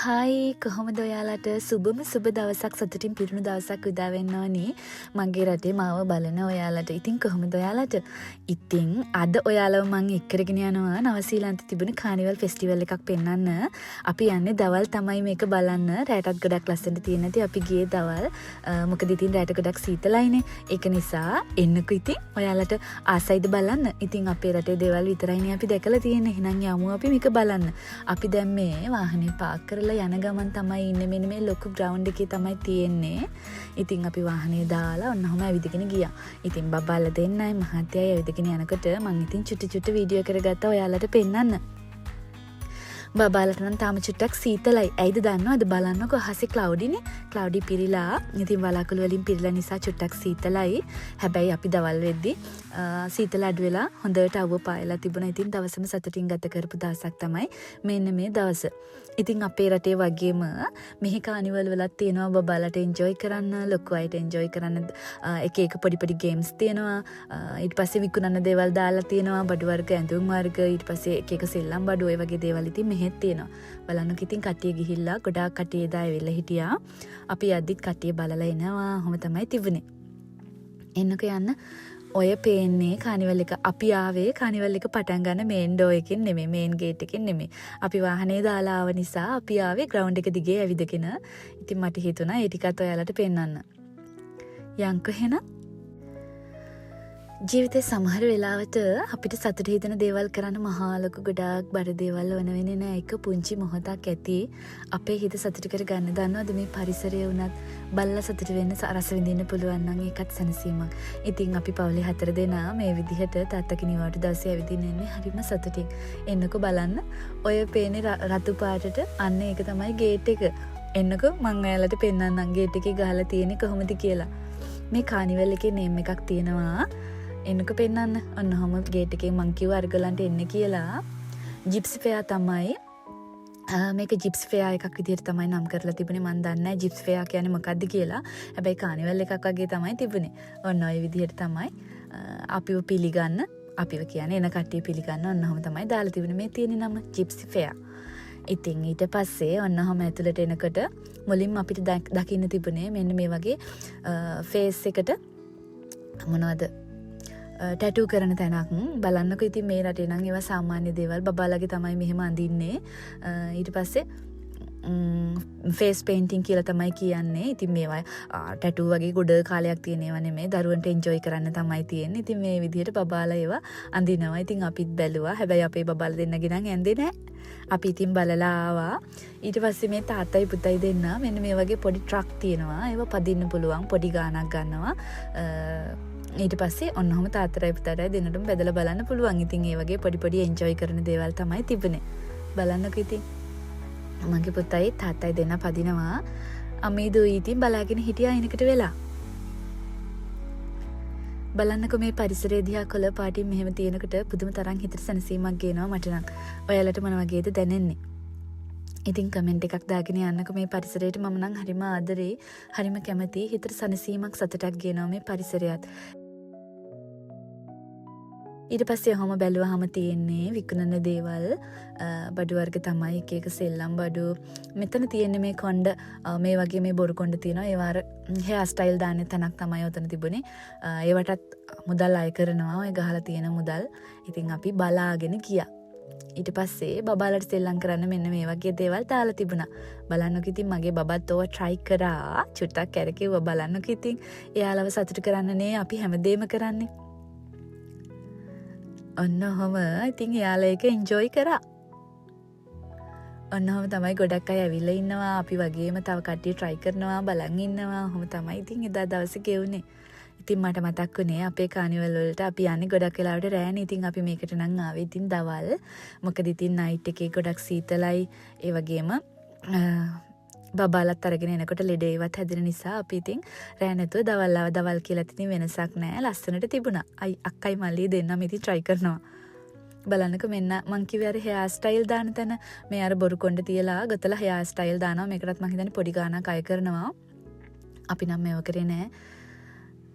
හයි කොහොමද ඔයාලට සුබම සුබ දවසක් සතුටින් පිරුණු දවසක් උදා වෙන්න ඕනි මගේ රටේ මාව බලන ඔයාලට. ඉතින් කොහොමද ඔයාලට? ඉතින් අද ඔයාලව මම එක්කරගෙන යනවා නවසීලන්තේ තිබුණ කානිවල් ෆෙස්ටිවල් එකක් පෙන්වන්න. අපි යන්නේ දවල් තමයි මේක බලන්න. රැටත් ගොඩක් ලස්සනට තියෙන නැති අපි ගියේ දවල්. මොකද ඉතින් රැට ගොඩක් සීතලයිනේ. ඒක නිසා එන්නකෝ ඉතින් ඔයාලට ආසයිද බලන්න. ඉතින් අපේ රටේ දේවල් විතරයිනේ අපි දැකලා තියෙන්නේ. එහෙනම් යමු අපි මේක බලන්න. අපි දැන් මේ වාහනේ පාක් කරලා යන ගමන් තමයි ඉන්නේ. මෙන්න මේ ලොකු ග්‍රවුන්ඩ් එකේ තමයි තියෙන්නේ. ඉතින් අපි වාහනේ දාලා ඔන්නෝම ඇවිදගෙන ගියා. ඉතින් බබාලා දෙන්නයි මහත්තයයි ඇවිදගෙන යනකොට මම ඉතින් චුටි වීඩියෝ කරගත්තා ඔයාලට පෙන්නන්න. බබාලට නම් තාම චුට්ටක් සීතලයි. ඇයිද දන්නවද? බලන්නකෝ අහසේ ක්ලවුඩිනේ. ක්ලවුඩි පිරීලා. ඉතින් වලාකුළු වලින් පිරීලා නිසා චුට්ටක් සීතලයි. හැබැයි අපි දවල් වෙද්දි සීතල අඩු වෙලා හොඳට අවුව පායලා තිබුණා. ඉතින් දවසම සතුටින් ගත කරපු දවසක් තමයි මෙන්න මේ දවස. ඉතින් අපේ රටේ වගේම මෙහි කානිවල් වලත් තියෙනවා බබාලට එන්ජොයි කරන්න, ලොකු අයට එන්ජොයි කරන්න එක එක පොඩි ගේම්ස් තියෙනවා. ඊට පස්සේ විකුණන දේවල් දාලා තියෙනවා. බඩු වර්ග, ඇඳුම් වර්ග, ඊට පස්සේ එක එක සෙල්ලම් බඩු ඔය වගේ දේවල් ඉතින් මෙහෙත් තියෙනවා. බලන්නකෝ ඉතින් කට්ටිය ගිහිල්ලා ගොඩාක් කට්ටිය එදා ඇවිල්ලා හිටියා. අපි යද්දිත් කට්ටිය බලලා එනවා. ඔහොම තමයි තිබුණේ. එන්නකෝ යන්න. ඔය පේන්නේ කානිවල් එක. අපි ආවේ කානිවල් එක පටන් ගන්න මේන් ඩෝ එකකින් නෙමෙයි, මේන් ගේට් එකකින් නෙමෙයි. අපි වාහනේ දාලා ආව නිසා අපි ආවේ ග්‍රවුන්ඩ් එක දිගේ ඇවිදගෙන. ඉතින් මට හිතුණා ඒ ටිකත් ඔයාලට පෙන්නන්න. යන්කෝ එහෙනම්. ජීවිතේ සමහර වෙලාවට අපිට සතුට හිතෙන දේවල් කරන්න මහා ලොකු ගොඩාක් බර දේවල් වන වෙන්නේ නෑ. එක පුංචි මොහොතක් ඇති අපේ හිත සතුට කර ගන්න. දන්නවද මේ පරිසරය වුණත් බලලා සතුට වෙන්න රස විඳින්න පුළුවන් නම් ඒකත් සැනසීමක්. ඉතින් අපි පවුලේ 4 දෙනා මේ විදිහට තාත්තගේ නිවාඩු දවසේ ඇවිදින්න එන්නේ හරිම සතුටින්. එන්නකෝ බලන්න. ඔය පේන්නේ රතු පාටට අන්න ඒක තමයි ගේට් එක. එන්නකෝ මම ඔයාලට පෙන්නන්නම් ගේට් එකේ ගහලා තියෙන්නේ කොහොමද කියලා. මේ කානිවල් එකේ නේම් එකක් තියෙනවා. එන්නකෝ පෙන්නන්න. ඔන්නෝම ගේට් එකේ මං කිව්වා අරගලන්ට එන්න කියලා. ජිප්සි ෆෙයා තමයි. මේක ජිප්සි ෆෙයා එකක් විදිහට තමයි නම් කරලා තිබුණේ. මන් දන්නේ නැහැ ජිප්සි ෆෙයා කියන්නේ මොකක්ද කියලා. හැබැයි කානිවල් එකක් වගේ තමයි තිබුණේ. ඔන්න ඔය විදිහට තමයි අපිව පිළිගන්න, අපිව කියන්නේ එන කට්ටිය පිළිගන්න ඔන්නෝම තමයි දාලා තිබුණේ. මේ තියෙන නම ජිප්සි ෆෙයා. ඉතින් ඊට පස්සේ ඔන්නෝම ඇතුළට එනකොට මුලින්ම අපිට දකින්න තිබුණේ මෙන්න මේ වගේ ෆේස් එකට මොනවද ටැටූ කරන තැනක්. බලන්නකෝ ඉතින් මේ රටේ නම් ඒවා සාමාන්‍ය දේවල්. බබාලගේ තමයි මෙහෙම අඳින්නේ. ඊට පස්සේ ෆේස් පේන්ටිං කියලා තමයි කියන්නේ. ඉතින් මේවා ටැටූ වගේ ගොඩ කාලයක් තියෙන ඒවා නෙමෙයි. දරුවන්ට එන්ජොයි කරන්න තමයි තියෙන්නේ. ඉතින් මේ විදිහට බබාලා ඒවා අඳිනවා. ඉතින් අපිත් බැලුවා. හැබැයි අපේ බබාලා දෙන්නගේ නම් ඇඳේ නැහැ. අපි ඉතින් බලලා ආවා. ඊට පස්සේ මේ තාත්තයි පුතයි දෙන්න මෙන්න මේ වගේ පොඩි ට්‍රක් තියෙනවා. ඒවා පදින්න පුළුවන්. පොඩි ගාණක් ගන්නවා. ඊට පස්සේ ඔන්නෝම තාත්තටයි පුතාටයි දෙන්නටම බෙදලා බලන්න පුළුවන්. ඉතින් ඒ වගේ පොඩි එන්ජොයි කරන දේවල් තමයි තිබුණේ. බලන්නකෝ ඉතින්. මගේ පුතයි තාත්තයි දෙන්න පදිනවා. අම්මේ දුයි ඉතින් බලාගෙන හිටියා එනකට වෙලා. බලන්නකෝ මේ පරිසරය දිහා කොළ පාටින් මෙහෙම තියෙනකොට පුදුම තරම් හිතට සැනසීමක් ගේනවා මට නම්. ඔයාලට මොන වගේද දැනෙන්නේ? ඉතින් කමෙන්ට් එකක් දාගෙන යන්නකෝ. මේ පරිසරයට මම නම් හරිම ආදරේ, හරිම කැමතියි. හිතට සැනසීමක් සතුටක් ගේනවා මේ පරිසරයත්. ඊට පස්සේ ඔහොම බැලුවාම තියෙන්නේ විකුණන දේවල් බඩු වර්ග තමයි. එක සෙල්ලම් බඩු. මෙතන තියෙන්නේ මේ කොණ්ඩ මේ වගේ මේ බොරු කොණ්ඩ තියෙනවා. ඒවා අර හෙයාර් ස්ටයිල් දාන්න තැනක් තමයි උතන තිබුණේ. ඒවටත් මුදල් අය කරනවා. ඔය ගහලා තියෙන මුදල්. ඉතින් අපි බලාගෙන ගියා. ඊට පස්සේ බබාලට සෙල්ලම් කරන්න මෙන්න මේ වගේ දේවල් දාලා තිබුණා. බලන්නකෝ ඉතින් මගේ බබත් ඕවා try කරා. චුට්ටක් කැරකෙව්වා. බලන්නකෝ ඉතින් එයාලව සතුටු කරන්නනේ අපි හැමදේම කරන්නේ. ඔන්නෝම ඉතින් එයාලා ඒක එන්ජොයි කරා. ඔන්නෝම තමයි ගොඩක් අය ඇවිල්ලා ඉන්නවා. අපි වගේම තව කට්ටිය try කරනවා, බලන් ඉන්නවා. ඔහොම තමයි ඉතින් එදා දවසේ ගෙවුනේ. ඉතින් මට මතක් වුණේ අපේ කානිවල් වලට අපි යන්නේ ගොඩක් වෙලාවට රෑනේ. ඉතින් අපි මේකට නම් ආවේ ඉතින් දවල්. මොකද ඉතින් නයිට් එකේ ගොඩක් සීතලයි. ඒ වගේම බබාලත් අරගෙන එනකොට ලෙඩේවත් හැදෙන නිසා අපි ඉතින් රෑ නැතුව දවල් කියලා ඉතින් වෙනසක් නැහැ. ලස්සනට තිබුණා. අක්කයි මල්ලි දෙන්නම ඉතින් try කරනවා. බලන්නකෝ මෙන්න මං කිව්වේ අර හෙයාර් ස්ටයිල් දාන තැන මේ අර බොරු කොණ්ඩ තියලා ගතලා හෙයාර් ස්ටයිල් දානවා. මේකටත් මං හිතන්නේ පොඩි ගාණක් අය කරනවා. අපි නම් මේව කරේ නෑ.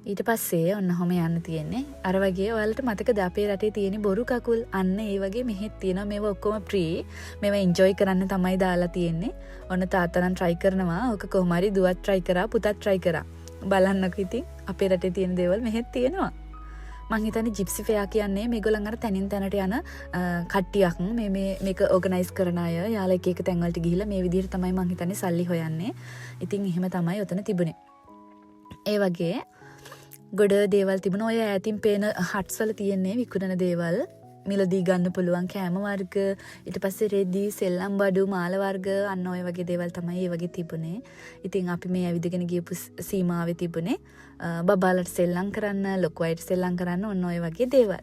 ඊට පස්සේ ඔන්න ඔහම යන්න තියෙන්නේ. අර වගේ ඔයාලට මතකද අපේ රටේ තියෙන බොරු කකුල්? අන්න ඒ වගේ මෙහෙත් තියෙනවා. මේවා ඔක්කොම ෆ්‍රී. මේවා එන්ජොයි කරන්න තමයි දාලා තියෙන්නේ. ඔන්න තාත්තා නම් try කරනවා. ඔක කොහොම හරි දුවත් try කරා, පුතත් try කරා. බලන්නකෝ ඉතින් අපේ රටේ තියෙන දේවල් මෙහෙත් තියෙනවා. මං හිතන්නේ ජිප්සි ෆෙයා කියන්නේ මේගොල්ලන් අර තැනින් තැනට යන කට්ටියක් මේක ඕගනයිස් කරන අය. යාලා එක එක තැන් වලට ගිහිල්ලා මේ විදිහට තමයි මං හිතන්නේ සල්ලි හොයන්නේ. ඉතින් එහෙම තමයි ඔතන තිබුණේ. ඒ වගේ ගොඩ දේවල් තිබුණා. ඔය ඈතින් පේන හට්ස් වල තියෙන්නේ විකුණන දේවල්. මිලදී ගන්න පුළුවන් කෑම වර්ග, ඊට පස්සේ රෙදි, සෙල්ලම් බඩු, මාල වර්ග, අන්න ඔය වගේ දේවල් තමයි ඒ වගේ තිබුණේ. ඉතින් අපි මේ ඇවිදගෙන ගියපු සීමාවේ තිබුණේ බබාලට සෙල්ලම් කරන්න, ලොකු අයට සෙල්ලම් කරන්න, ඔන්න ඔය වගේ දේවල්.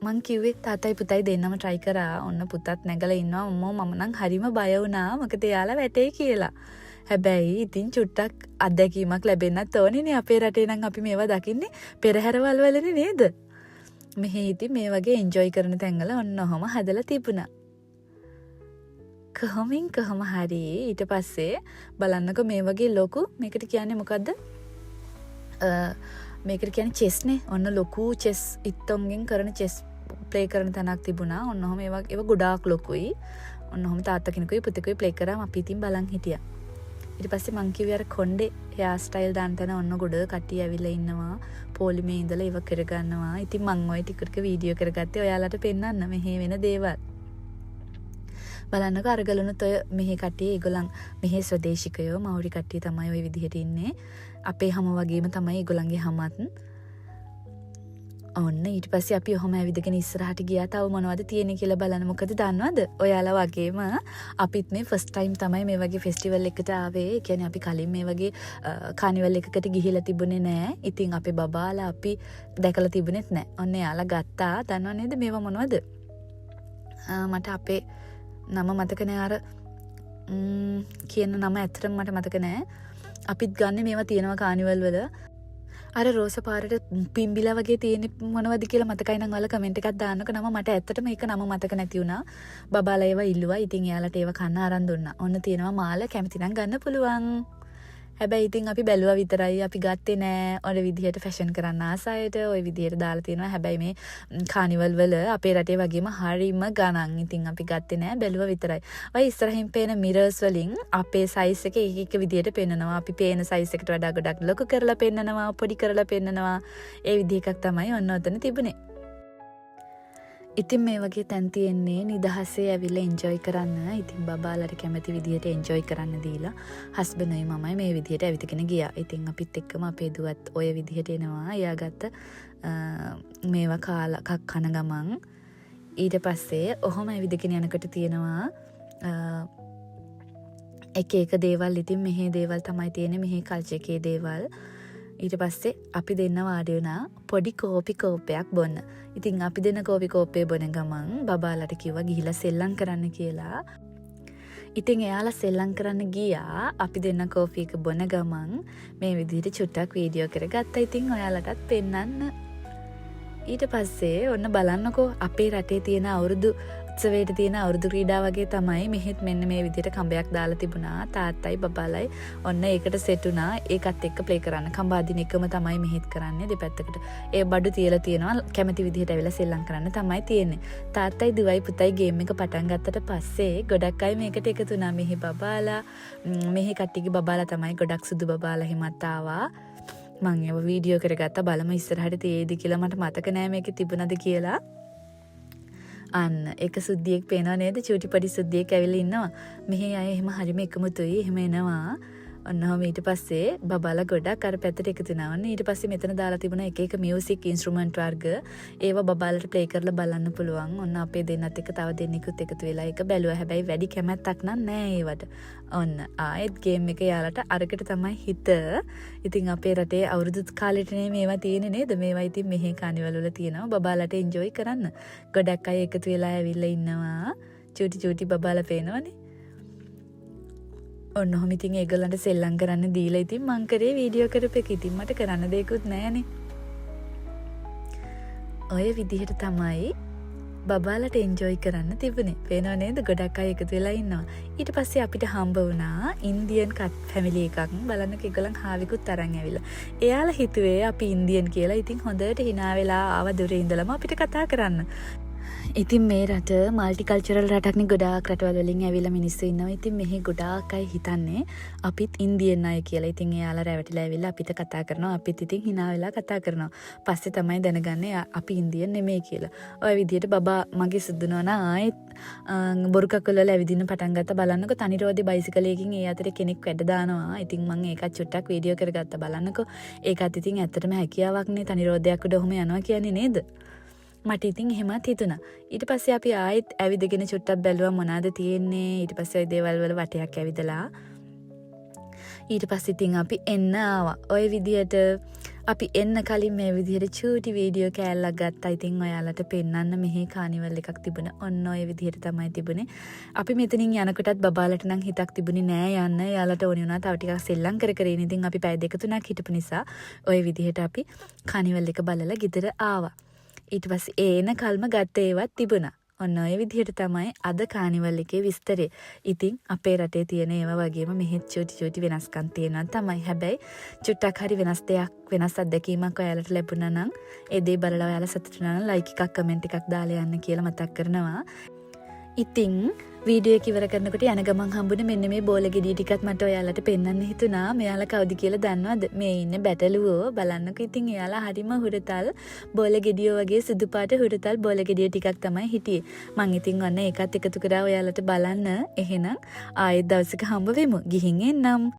මං කිව්වේ තාත්තයි පුතයි දෙන්නම try කරා. ඔන්න පුතත් නැගලා ඉන්නවා. අම්මෝ මම නම් හරිම බය වුණා. මොකද එයාලා වැටේ කියලා. හැබැයි ඉතින් චුට්ටක් අත්දැකීමක් ලැබෙන්නත් ඕනේනේ. අපේ රටේ නම් අපි මේවා දකින්නේ පෙරහැරවල් වලනේ නේද? මෙහි ඉතින් මේ වගේ එන්ජොයි කරන තැන්වල ඔන්න ඔහම හදලා තිබුණා. කොහොම හරි ඊට පස්සේ බලන්නකෝ මේ වගේ ලොකු මේකට කියන්නේ මොකද්ද? මේකට කියන්නේ චෙස් නේ. ඔන්න ලොකු චෙස් ඉත්තොන්ගෙන් කරන චෙස් ප්ලේ කරන තැනක් තිබුණා. ඔන්න ඔහම ඒවා ගොඩාක් ලොකුයි. ඔන්න ඔහම තාත්තා කෙනෙකුයි පුතෙකුයි ප්ලේ කරාම අපි ඉතින් බලන් හිටියා. ඊට පස්සේ මං කිව්වේ අර කොණ්ඩේ හෙයාර් ස්ටයිල් දාන්න තැන ඔන්න ගොඩ කට්ටිය ඇවිල්ලා ඉන්නවා. පොලිමේ ඉඳලා ඒව කරගන්නවා. ඉතින් මං ওই ටික වීඩියෝ කරගත්තේ ඔයාලට පෙන්නන්න මෙහි වෙන දේවල්. බලන්නකෝ අරගලුණුත් ඔය මෙහි කට්ටිය ඒගොල්ලන් මෙහි ස්වදේශිකයෝ මෞරි කට්ටිය තමයි ওই විදිහට ඉන්නේ. අපේ හැම වගේම තමයි ඒගොල්ලන්ගේ හැමත්. ඔන්න ඊට පස්සේ අපි ඔහම ඇවිදගෙන ඉස්සරහට ගියා. තව මොනවද තියෙන්නේ කියලා බලන්න. මොකද දන්නවද? ඔයාලා වගේම අපිත් මේ ෆස්ට් ටයිම් තමයි මේ වගේ ෆෙස්ටිවල් එකකට ආවේ. ඒ කියන්නේ අපි කලින් මේ වගේ කානිවල් එකකට ගිහිලා තිබුණේ නෑ. ඉතින් අපේ බබාලා අපි දැකලා තිබුණෙත් නෑ. ඔන්න එයාලා ගත්තා. දන්නව නේද මේවා මොනවද? මට අපේ නම මතක නෑ. අර කියන නම ඇත්තටම මට මතක නෑ. අපිත් ගන්න මේවා තියෙනවා කානිවල් වල. අර රෝස පාරට පිම්බිලා වගේ තියෙන මොනවද කියලා මතකයි නම් ඔයාලා කමෙන්ට් එකක් දාන්නකෝ. නම මට ඇත්තටම ඒක නම මතක නැති වුණා. බබාලා ඒවා ඉල්ලුවා. ඉතින් එයාලට ඒවා කන්න අරන් දුන්නා. ඔන්න තියෙනවා මාල කැමති නම් ගන්න පුළුවන්. හැබැයි ඉතින් අපි බැලුවා විතරයි. අපි ගත්තේ නෑ. ඔය විදිහට ෆැෂන් කරන්න ආසයට ඔය විදිහට දාලා තියෙනවා. හැබැයි මේ කානිවල් වල අපේ රටේ වගේම හරිම ගණන්. ඉතින් අපි ගත්තේ නෑ. බැලුවා විතරයි. ඔය ඉස්සරහින් පේන මිරර්ස් වලින් අපේ සයිස් එක එක විදිහට පෙන්නනවා. අපි පේන සයිස් එකට වඩා ගොඩක් ලොකු කරලා පෙන්නනවා, පොඩි කරලා පෙන්නනවා. ඒ විදිහ එකක් තමයි ඔන්න ඔතන තිබුණේ. ඉතින් මේ වගේ තැන් තියෙන්නේ නිදහසේ ඇවිල්ලා එන්ජොයි කරන්න. ඉතින් බබාලට කැමති විදිහට එන්ජොයි කරන්න දීලා හස්බන්ඩ්යි මමයි මේ විදිහට ඇවිදගෙන ගියා. ඉතින් අපිත් එක්කම අපේ දුවත් ඔය විදිහට එනවා. එයා ගත්ත මේවා කාලා කක් කන ගමන් ඊට පස්සේ ඔහොම ඇවිදගෙන යනකොට තියෙනවා එක දේවල්. ඉතින් මෙහි දේවල් තමයි තියෙන්නේ. මෙහි කල්චර් එකේ දේවල්. ඊට පස්සේ අපි දෙන්න වාඩි වුණා පොඩි කෝපි කෝපයක් බොන්න. ඉතින් අපි දෙන කෝපි කෝපේ බොන ගමන් බබාලට කිව්වා ගිහිලා සෙල්ලම් කරන්න කියලා. ඉතින් එයාලා සෙල්ලම් කරන්න ගියා. අපි දෙන්න කෝපි එක බොන ගමන් මේ විදිහට චුට්ටක් වීඩියෝ කරගත්තා. ඉතින් ඔයාලටත් පෙන්නන්න. ඊට පස්සේ ඔන්න බලන්නකෝ අපේ රටේ තියෙන අවුරුදු උත්සවයට තියෙන අවුරුදු ක්‍රීඩා වගේ තමයි මෙහෙත් මෙන්න මේ විදිහට කඹයක් දාලා තිබුණා. තාත්තයි බබාලයි ඔන්න ඒකට සෙට් වුණා. ඒකත් එක්ක ප්ලේ කරන්න. කඹ අදින එකම තමයි මෙහෙත් කරන්නේ දෙපැත්තකට. ඒ බඩු තියලා තියෙනවා. කැමති විදිහට ඇවිල්ලා සෙල්ලම් කරන්න තමයි තියෙන්නේ. තාත්තයි දුවයි පුතයි ගේම් එක පටන් ගත්තට පස්සේ ගොඩක් අය මේකට එකතු වුණා. මෙහි බබාලා මෙහි කට්ටියගේ බබාලා තමයි ගොඩක් සුදු බබාලා හිමත් ආවා. මං ඒව වීඩියෝ කරගත්තා. බලමු ඉස්සරහට තියේද කියලා. මට මතක නෑ මේකේ තිබුණද කියලා. අන්න එක සුද්දියෙක් පේනවා නේද? චූටි පඩි සුද්දියෙක් ඇවිල්ලා ඉන්නවා. මෙහි අය එහෙම හරිම එකමුතුයි. එහෙම එනවා. ඔන්නම ඊට පස්සේ බබාලා ගොඩක් අර පැත්තට එකතු වෙනවා. ඔන්න ඊට පස්සේ මෙතන දාලා තිබුණා එක එක මියුසික් ඉන්ස්ට්‍රුමන්ට් වර්ග. ඒවා බබාලට ප්ලේ කරලා බලන්න පුළුවන්. ඔන්න අපේ දෙන්නත් එක්ක තව දෙන්නෙකුත් එකතු වෙලා ඒක බැලුවා. හැබැයි වැඩි කැමැත්තක් නෑ ඒවට. ඔන්න ආයෙත් ගේම් එක යාලට අරකට තමයි හිත. ඉතින් අපේ රටේ අවුරුදු කාලෙටනේ මේවා තියෙන්නේ නේද? මේවා ඉතින් මෙහි කානිවල් වල තියෙනවා. බබාලට එන්ජොයි කරන්න. ගොඩක් අය එකතු වෙලා ඇවිල්ලා ඉන්නවා. චූටි බබාලා පේනවනේ. ඔන්නොහොම ඉතින් ඒගොල්ලන්ට සෙල්ලම් කරන්න දීලා ඉතින් මං කරේ වීඩියෝ කරපෙක. ඉතින් මට කරන්න දෙයක්වත් නැහැනේ. ඔය විදිහට තමයි බබාලට එන්ජොයි කරන්න තිබුණේ. පේනව නේද? ගොඩක් අය එකතු වෙලා ඉන්නවා. ඊට පස්සේ අපිට හම්බ වුණා ඉන්දියන් ෆැමිලි එකක්. බලන්නක ඒගොල්ලන් හාවිකුත් අරන් ඇවිල්ලා. එයාලා හිතුවේ අපි ඉන්දියන් කියලා. ඉතින් හොඳට hina වෙලා ආව දුරේ ඉඳලම අපිට කතා කරන්න. ඉතින් මේ රට මල්ටිකල්චරල් රටක්නේ. ගොඩාක් රටවල් වලින් ඇවිල්ලා මිනිස්සු ඉන්නවා. ඉතින් මෙහි ගොඩාක් අය හිතන්නේ අපිත් ඉන්දියන් අය කියලා. ඉතින් එයාලා රැවටිලා ඇවිල්ලා අපිට කතා කරනවා. අපිත් ඉතින් hina වෙලා කතා කරනවා. පස්සේ තමයි දැනගන්නේ අපි ඉන්දියන් නෙමෙයි කියලා. ඔය විදිහට බබා මගේ සුදුනෝන ආයෙත් බොරුකක්කල වල ඇවිදින්න පටන් ගත්තා. බලන්නකෝ තනිරෝදේ බයිසිකලයකින් ඒ අතරේ කෙනෙක් වැඩ දානවා. ඉතින් මම ඒකත් චුට්ටක් වීඩියෝ කරගත්තා. බලන්නකෝ ඒකත් ඉතින් ඇත්තටම හැකියාවක් නේ තනිරෝදයක් උඩ ඔහොම යනවා කියන්නේ නේද? මට ඉතින් එහෙමත් හිතුණා. ඊට පස්සේ අපි ආයෙත් ඇවිදගෙන චුට්ටක් බැලුවා මොනවාද තියෙන්නේ. ඊට පස්සේ ওই දේවල් වල වටයක් ඇවිදලා ඊට පස්සේ ඉතින් අපි එන්න ආවා. ওই විදියට අපි එන්න කලින් මේ විදියට චූටි වීඩියෝ කෑල්ලක් ගත්තා. ඉතින් ඔයාලට පෙන්වන්න මෙහි කානිවල් එකක් තිබුණා. ඔන්න ඔය විදියට තමයි තිබුණේ. අපි මෙතනින් යනකොටත් බබාලට නම් හිතක් තිබුණේ නෑ යන්න. එයාලට ඕනේ වුණා තව ටිකක් සෙල්ලම් කර කර ඉන්න. ඉතින් අපි පැය දෙක තුනක් හිටපු නිසා ওই විදියට අපි කානිවල් එක බලලා ගෙදර ආවා. ඊට පස්සේ ඒන කල්ම ගත්ත ඒවත් තිබුණා. ඔන්න ඔය විදිහට තමයි අද කානිවල් එකේ විස්තරේ. ඉතින් අපේ රටේ තියෙන ඒවා වගේම මෙහෙත් චූටි වෙනස්කම් තියෙනවා තමයි. හැබැයි චුට්ටක් හරි වෙනස් දෙයක් වෙනස් අත්දැකීමක් ඔයාලට ලැබුණා නම් ඒ දේ බලලා ඔයාලා සතුටු වෙනවා නම් ලයික් එකක් කමෙන්ට් එකක් දාලා යන්න කියලා මතක් කරනවා. ඉතින් වීඩියෝ එක ඉවර කරනකොට යන ගමන් හම්බුනේ මෙන්න මේ බෝල ගෙඩිය ටිකත් මට ඔයාලට පෙන්වන්න හිතුණා. මෙයාලා කවුද කියලා දන්නවද? මේ ඉන්නේ බැටළුවෝ. බලන්නකෝ ඉතින් එයාලා හරිම හුරතල් බෝල ගෙඩියෝ වගේ සුදු පාට හුරතල් බෝල ගෙඩිය ටිකක් තමයි හිටියේ. මං ඉතින් ඔන්න ඒකත් එකතු කරා ඔයාලට බලන්න. එහෙනම් ආයෙත් දවසක හම්බ වෙමු. ගිහින් එන්නම්.